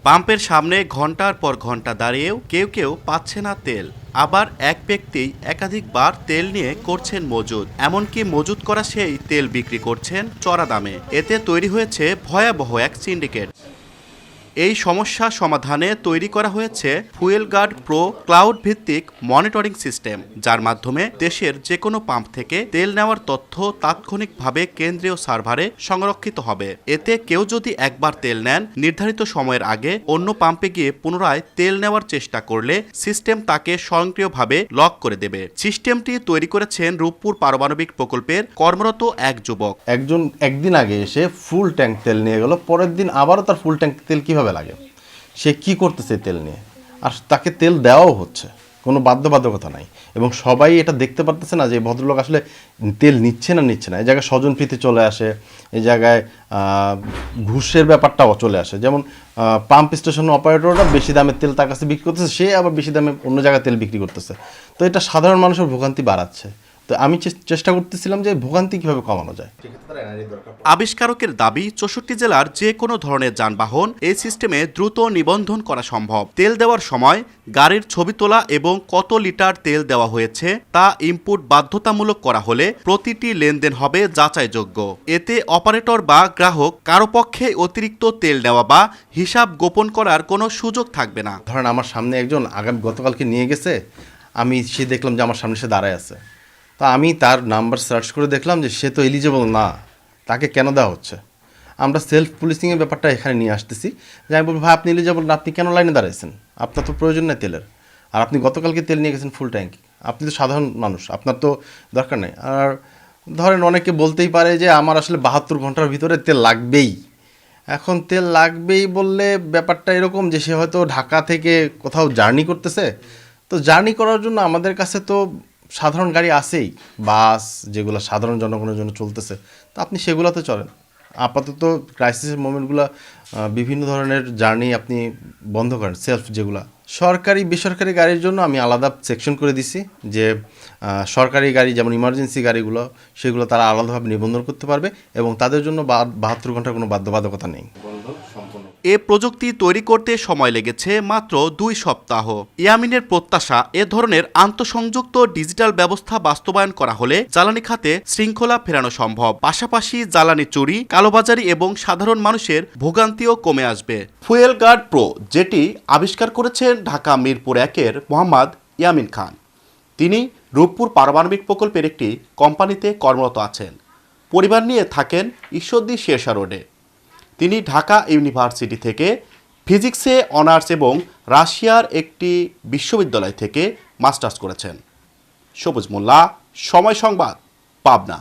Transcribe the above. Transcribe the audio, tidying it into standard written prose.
পাম্পের সামনে ঘন্টার পর ঘন্টা দাঁড়িয়েও কেউ কেউ পাচ্ছে না তেল। আবার এক ব্যক্তি একাধিকবার তেল নিয়ে করছেন মজুদ, এমনকি মজুদ করা সেই তেল বিক্রি করছেন চড়া দামে। এতে তৈরি হয়েছে ভয়াবহ এক সিন্ডিকেট। এই সমস্যা সমাধানে তৈরি করা হয়েছে ফুয়েল গার্ড প্রো ক্লাউড ভিত্তিক মনিটরিং সিস্টেম, যার মাধ্যমে দেশের যে কোনো পাম্প থেকে তেল নেওয়ার তথ্য তাৎক্ষণিকভাবে কেন্দ্রীয় সার্ভারে সংরক্ষিত হবে। এতে কেউ যদি একবার তেল নেন, নির্ধারিত সময়ের আগে অন্য পাম্পে গিয়ে পুনরায় তেল নেওয়ার চেষ্টা করলে সিস্টেম তাকে স্বয়ংক্রিয়ভাবে লক করে দেবে। সিস্টেমটি তৈরি করেছেন রূপপুর পারমাণবিক প্রকল্পের কর্মরত এক যুবক। একজন একদিন আগে এসে ফুল ট্যাঙ্ক তেল নিয়ে গেল, পরের দিন আবারও তার ফুল ট্যাঙ্ক তেল কিভাবে লাগে, সে কি করতেছে তেল নিয়ে, আর তাকে তেল দেওয়াও হচ্ছে, কোনো বাধ্যবাধকতা নাই। এবং সবাই এটা দেখতে পারতেছে না যে ভদ্রলোক আসলে তেল নিচ্ছে না। এই জায়গায় স্বজনপ্রীতি চলে আসে, এই জায়গায় ঘুষের ব্যাপারটাও চলে আসে। যেমন পাম্প স্টেশন অপারেটররা বেশি দামে তেল তার কাছে বিক্রি করতেছে, সে আবার বেশি দামে অন্য জায়গায় তেল বিক্রি করতেছে। তো এটা সাধারণ মানুষের ভোগান্তি বাড়াচ্ছে। তো আমি চেষ্টা করতেছিলাম যে ভোগান্তি কীভাবে কমানো যায়। আবিষ্কারকের দাবি, 64 জেলার যে কোনো ধরনের যানবাহন এই সিস্টেমে দ্রুত নিবন্ধন করা সম্ভব। তেল দেওয়ার সময় গাড়ির ছবি তোলা এবং কত লিটার তেল দেওয়া হয়েছে তা ইনপুট বাধ্যতামূলক করা হলে প্রতিটি লেনদেন হবে যাচাইযোগ্য। এতে অপারেটর বা গ্রাহক কারো পক্ষে অতিরিক্ত তেল নেওয়া বা হিসাব গোপন করার কোনো সুযোগ থাকবে না। ধরেন আমার সামনে একজন গতকালকে নিয়ে গেছে, আমি দেখলাম যে আমার সামনে সে দাঁড়ায় আছে। তা আমি তার নাম্বার সার্চ করে দেখলাম যে সে তো এলিজেবল না, তাকে কেন দেওয়া হচ্ছে। আমরা সেলফ পুলিশিংয়ের ব্যাপারটা এখানে নিয়ে আসতেছি, যে আমি বলবো ভাই আপনি এলিজেবল না, আপনি কেন লাইনে দাঁড়াইছেন, আপনার তো প্রয়োজন নেই তেলের, আর আপনি গতকালকে তেল নিয়ে গেছেন ফুল ট্যাঙ্ক, আপনি তো সাধারণ মানুষ, আপনার তো দরকার নেই। আর ধরেন অনেকে বলতেই পারে যে আমার আসলে 72 ঘন্টার ভিতরে তেল লাগবেই। এখন তেল লাগবেই বললে ব্যাপারটা এরকম যে সে হয়তো ঢাকা থেকে কোথাও জার্নি করতেছে, তো জার্নি করার জন্য আমাদের কাছে তো সাধারণ গাড়ি আছেই, বাস যেগুলো সাধারণ জনগণের জন্য চলতেছে, তো আপনি সেগুলোতে চলেন। আপাতত ক্রাইসিসের মোমেন্টগুলো বিভিন্ন ধরনের জার্নি আপনি বন্ধ করেন, সেলফ যেগুলো। সরকারি বেসরকারি গাড়ির জন্য আমি আলাদা সেকশন করে দিছি, যে সরকারি গাড়ি যেমন ইমার্জেন্সি গাড়িগুলো, সেগুলো তারা আলাদাভাবে নিবন্ধন করতে পারবে এবং তাদের জন্য 72 ঘন্টার কোনো বাধ্যবাধকতা নেই। এ প্রযুক্তি তৈরি করতে সময় লেগেছে মাত্র 2 সপ্তাহ। ইয়ামিনের প্রত্যাশা, এ ধরনের আন্তঃসংযুক্ত ডিজিটাল ব্যবস্থা বাস্তবায়ন করা হলে জ্বালানি খাতে শৃঙ্খলা ফেরানো সম্ভব। পাশাপাশি জ্বালানি চুরি, কালোবাজারি এবং সাধারণ মানুষের ভোগান্তিও কমে আসবে। ফুয়েল গার্ড প্রো, যেটি আবিষ্কার করেছেন ঢাকা মিরপুর 1-এর মোহাম্মদ ইয়ামিন খান। তিনি রূপপুর পারমাণবিক প্রকল্পের একটি কোম্পানিতে কর্মরত আছেন। পরিবার নিয়ে থাকেন ঈশ্বরদী শেরশা রোডে। তিনি ঢাকা ইউনিভার্সিটি থেকে ফিজিক্সে অনার্স এবং রাশিয়ার একটি বিশ্ববিদ্যালয় থেকে মাস্টার্স করেছেন। সবুজ মোল্লা, সময় সংবাদ, পাবনা।